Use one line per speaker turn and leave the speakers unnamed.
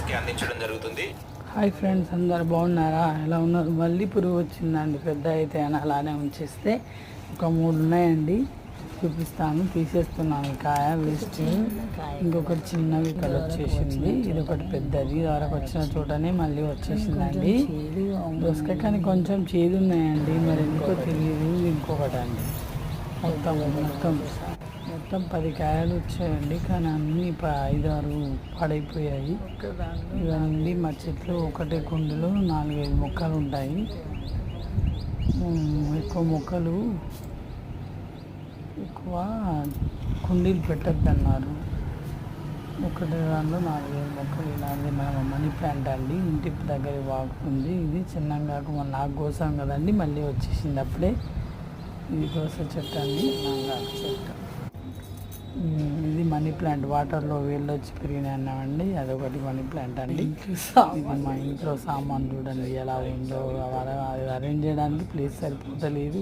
కి అందించడం జరుగుతుంది.
హాయ్ ఫ్రెండ్స్, అందరు బాగున్నారా? ఎలా ఉన్నారు? మళ్ళీ పురుగు వచ్చిందండి. పెద్ద అయితే అని అలానే ఉంచేస్తే ఒక 3 ఉన్నాయండి, చూపిస్తాను. తీసేస్తున్నాను కాయ వేస్ట్. ఇంకొకటి చిన్నవి ఇక్కడ వచ్చేసింది, ఇది ఒకటి పెద్దది. ఇది వరకు వచ్చిన చోటనే మళ్ళీ వచ్చేసిందండి దోసకాయ. కానీ కొంచెం చేదు ఉన్నాయండి, మరి ఎందుకో తెలియదు. ఇంకొకటి అండి, మొత్తం 10 కాయలు వచ్చాయండి, కానీ అన్నీ 5-6 పాడైపోయాయి. ఇవన్నీ మా చెట్లు ఒకటే కుండీలో 4-5 మొక్కలు ఉంటాయి. ఎక్కువ కుండీలు పెట్టద్దన్నారు. ఒకటి దాంట్లో 4-5 మొక్కలు ఇలాగే. మన మనీ ప్లాంట్ అండి, ఇంటి దగ్గర వాగుతుంది. ఇది చిన్నగా నాకు కోసాం కదండి, మళ్ళీ వచ్చేసింది అప్పుడే. ఇది దోస చెట్టు అండి, నాగాకు చెట్టు. ఇది మనీ ప్లాంట్, వాటర్లో వేళ్ళు వచ్చి పెరిగినాయి అన్నామండి. అదొకటి మనీ ప్లాంట్ అండి. ఇది మా ఇంట్లో సామాన్ చూడండి ఎలా ఉందో. అరేంజ్ చేయడానికి ప్లేస్ సరిపోతలేదు.